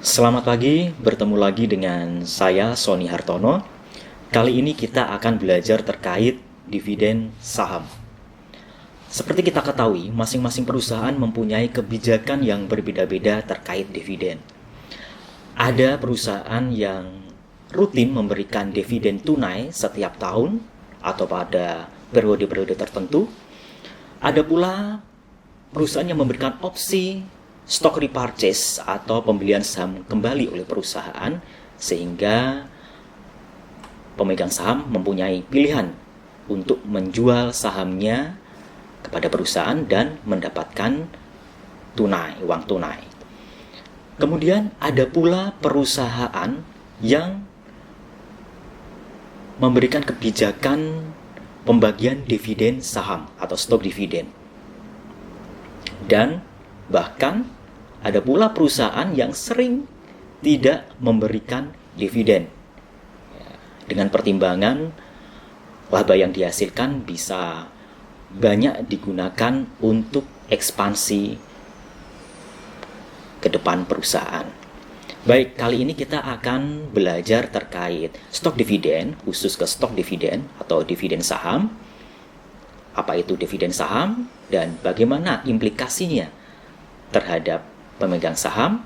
Selamat pagi, bertemu lagi dengan saya Sony Hartono. Kali ini kita akan belajar terkait dividen saham. Seperti kita ketahui, masing-masing perusahaan mempunyai kebijakan yang berbeda-beda terkait dividen. Ada perusahaan yang rutin memberikan dividen tunai setiap tahun atau pada periode-periode tertentu. Ada pula perusahaan yang memberikan opsi stock repurchase atau pembelian saham kembali oleh perusahaan, sehingga pemegang saham mempunyai pilihan untuk menjual sahamnya kepada perusahaan dan mendapatkan uang tunai. Kemudian ada pula perusahaan yang memberikan kebijakan pembagian dividen saham atau stok dividen. Dan bahkan ada pula perusahaan yang sering tidak memberikan dividen. Dengan pertimbangan laba yang dihasilkan bisa banyak digunakan untuk ekspansi ke depan perusahaan. Baik, kali ini kita akan belajar terkait stok dividen, khusus ke stok dividen atau dividen saham. Apa itu dividen saham dan bagaimana implikasinya terhadap pemegang saham?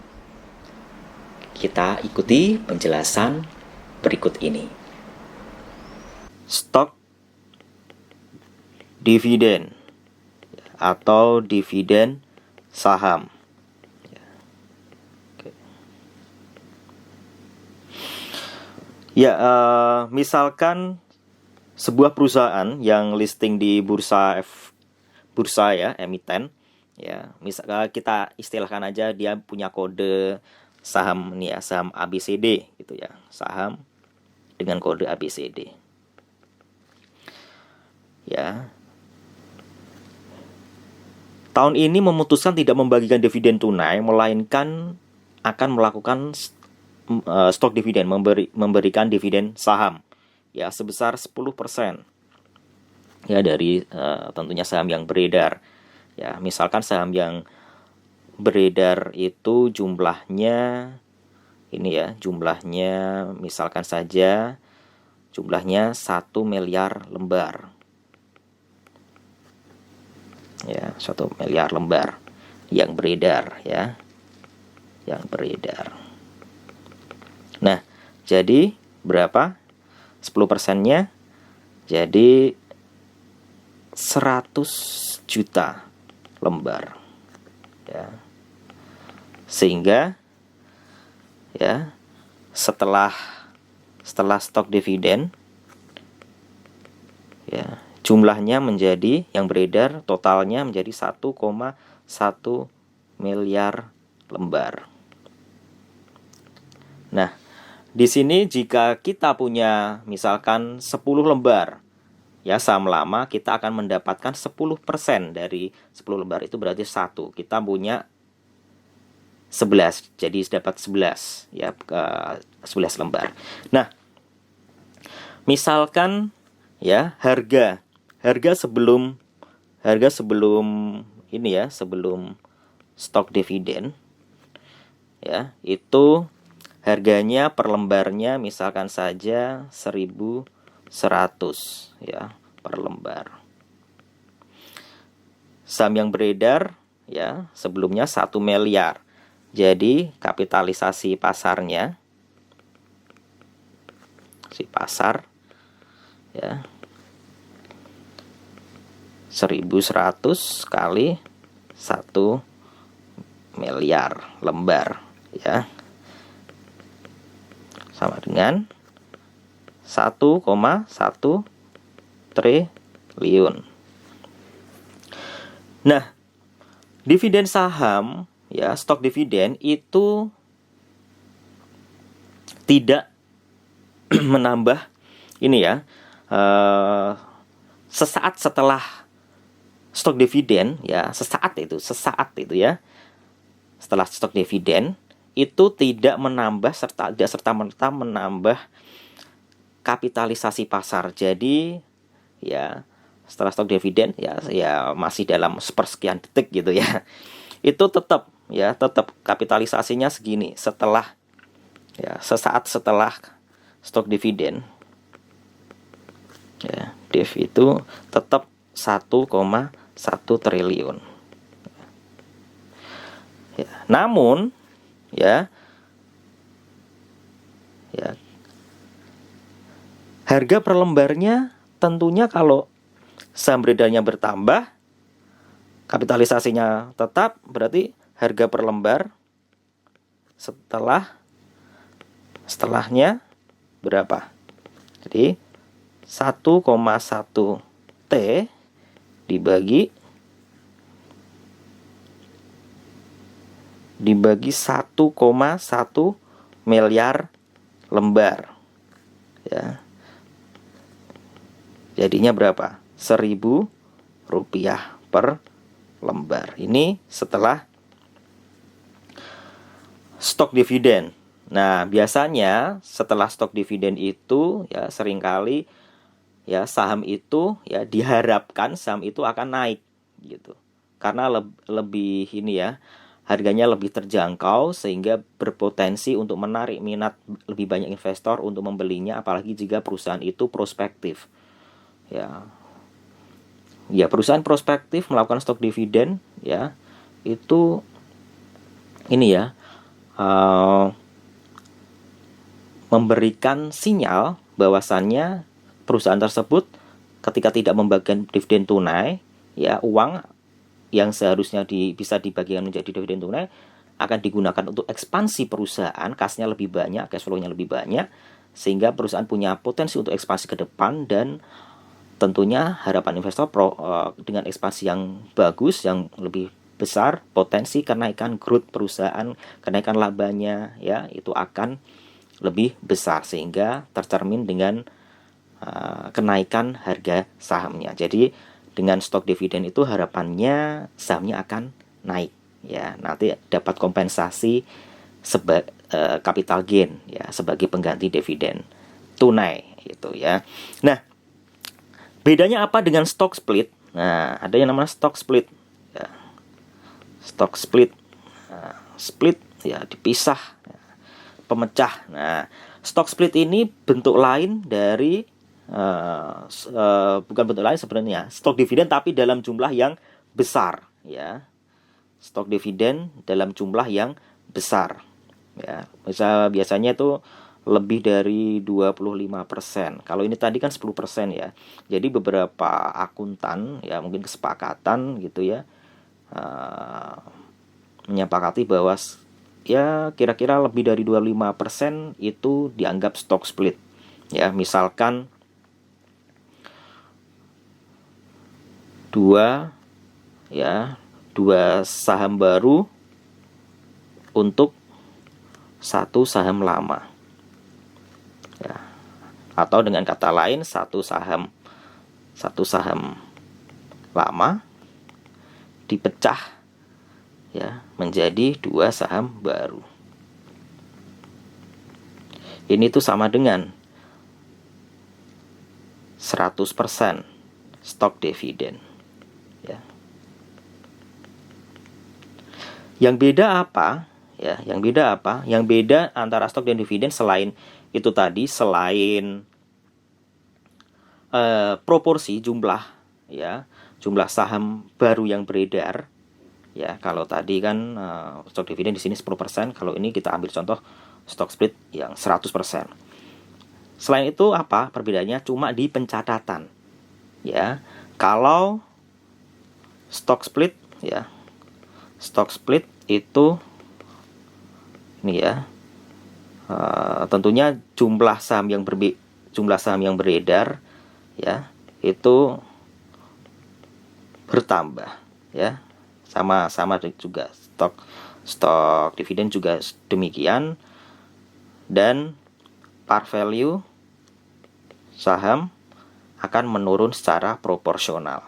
Kita ikuti penjelasan berikut ini. Stok dividen atau dividen saham. Misalkan sebuah perusahaan yang listing di bursa ya, emiten. Ya, misalnya kita istilahkan aja dia punya kode saham nih ya, saham ABCD gitu ya, saham dengan kode ABCD. Ya. Tahun ini memutuskan tidak membagikan dividen tunai, melainkan akan melakukan stok dividen, memberikan dividen saham ya sebesar 10% ya dari tentunya saham yang beredar. Ya, misalkan saham yang beredar itu jumlahnya ini ya, jumlahnya misalkan saja jumlahnya 1 miliar lembar. Ya, 1 miliar lembar yang beredar ya. Yang beredar. Nah, jadi berapa? 10%-nya jadi 100 juta lembar ya. Sehingga ya setelah stok dividen ya jumlahnya menjadi yang beredar totalnya menjadi 1,1 miliar lembar. Nah, di sini jika kita punya misalkan 10 lembar ya saham lama, kita akan mendapatkan 10% dari 10 lembar itu berarti 1. Kita punya 11, jadi dapat 11 ya, 11 lembar. Nah, misalkan ya harga sebelum ini ya, sebelum stok dividen ya, itu harganya per lembarnya misalkan saja 1.100 ya per lembar. Saham yang beredar ya sebelumnya 1 miliar. Jadi kapitalisasi pasarnya si pasar ya 1.100 kali 1 miliar lembar ya sama dengan 1,1 triliun. Nah, dividen saham ya, stok dividen itu tidak menambah ini ya, sesaat setelah stok dividen ya, sesaat itu ya, setelah stok dividen itu tidak serta-merta menambah kapitalisasi pasar. Jadi ya setelah stok dividen ya masih dalam sepersekian detik gitu ya. itu tetap kapitalisasinya segini setelah sesaat setelah stok dividen. DIV itu tetap 1,1 triliun. Namun harga per lembarnya tentunya kalau saham beredarnya bertambah, kapitalisasinya tetap, berarti harga per lembar setelahnya berapa? Jadi 1,1 T dibagi 1,1 miliar lembar. Jadinya berapa? 1.000 rupiah per lembar. Ini setelah stok dividen. Nah, biasanya setelah stok dividen itu seringkali saham itu diharapkan saham itu akan naik gitu. Karena lebih harganya lebih terjangkau sehingga berpotensi untuk menarik minat lebih banyak investor untuk membelinya, apalagi jika perusahaan itu prospektif. Perusahaan prospektif melakukan stok dividen itu memberikan sinyal bahwasannya perusahaan tersebut ketika tidak membagikan dividen tunai, uang yang seharusnya bisa dibagikan menjadi dividen tunai akan digunakan untuk ekspansi perusahaan, kasnya lebih banyak, cash flow-nya lebih banyak, sehingga perusahaan punya potensi untuk ekspansi ke depan. Dan tentunya harapan investor dengan ekspansi yang bagus, yang lebih besar, potensi kenaikan growth perusahaan, kenaikan labanya itu akan lebih besar, sehingga tercermin dengan kenaikan harga sahamnya. Jadi dengan stok dividen itu harapannya sahamnya akan naik, nanti dapat kompensasi capital gain sebagai pengganti dividen tunai itu Nah, bedanya apa dengan stock split? Nah, ada yang namanya stock split. Stock split, split dipisah, pemecah. Nah, stock split ini bentuk lain dari bukan bentuk lain sebenarnya stok dividen, tapi dalam jumlah yang besar. Stok dividen dalam jumlah yang besar. Biasanya itu lebih dari 25%. Kalau ini tadi kan 10% Jadi beberapa akuntan mungkin kesepakatan gitu menyepakati bahwa kira-kira lebih dari 25% itu dianggap stock split. Misalkan dua saham baru untuk satu saham lama. Atau dengan kata lain satu saham lama dipecah menjadi dua saham baru. Ini tuh sama dengan 100% stok dividen. Yang beda apa? Yang beda antara stok dan dividen selain itu tadi, selain proporsi jumlah saham baru yang beredar. Kalau tadi kan stok dividen di sini 10%, kalau ini kita ambil contoh stock split yang 100%. Selain itu apa perbedaannya? Cuma di pencatatan. Kalau stock split stock split itu ini tentunya jumlah saham yang beredar itu bertambah sama juga stok dividen juga demikian, dan par value saham akan menurun secara proporsional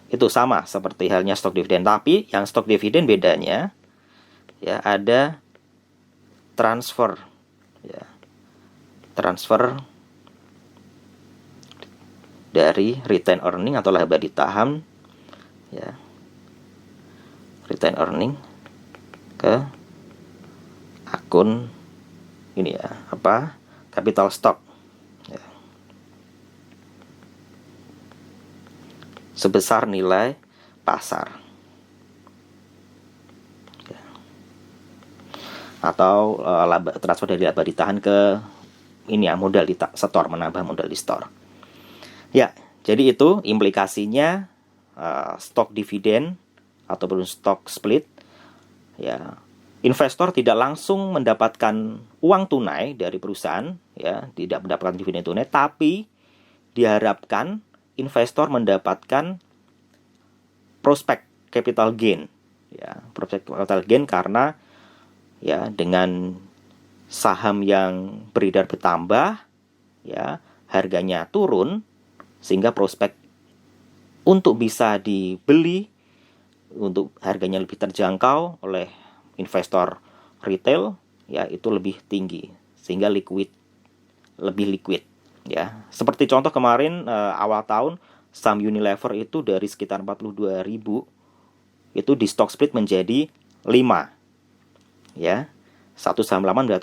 itu sama seperti halnya stok dividen, tapi yang stok dividen bedanya ada transfer dari retained earning atau laba ditahan retain earning ke akun ini ya, capital stock ya. Sebesar nilai pasar ya. Atau transfer dari laba ditahan ke ini ya, modal di store, menambah modal di store ya. Jadi itu implikasinya stock dividen ataupun stock split ya. Investor tidak langsung mendapatkan uang tunai dari perusahaan ya, tidak mendapatkan dividen tunai, tapi diharapkan investor mendapatkan prospek capital gain ya, prospek capital gain karena ya dengan saham yang beredar bertambah ya, harganya turun sehingga prospek untuk bisa dibeli untuk harganya lebih terjangkau oleh investor retail ya, itu lebih tinggi sehingga lebih liquid ya. Seperti contoh kemarin awal tahun saham Unilever itu dari sekitar 42.000 itu di stock split menjadi 5 ya. Satu saham lama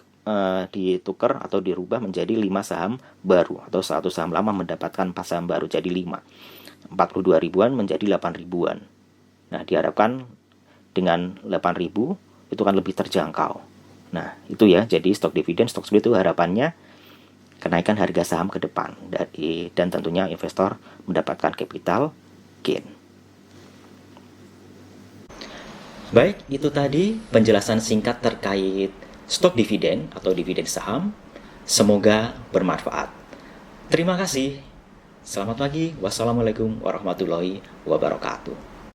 ditukar atau dirubah menjadi 5 saham baru, atau satu saham lama mendapatkan 4 saham baru jadi 5. 42 ribuan menjadi 8 ribuan. Nah, diharapkan dengan 8.000 itu kan lebih terjangkau. Nah, itu ya. Jadi stock dividen, stock split itu harapannya kenaikan harga saham ke depan dan tentunya investor mendapatkan capital gain. Baik, itu tadi penjelasan singkat terkait stok dividen atau dividen saham. Semoga bermanfaat. Terima kasih. Selamat pagi. Wassalamualaikum warahmatullahi wabarakatuh.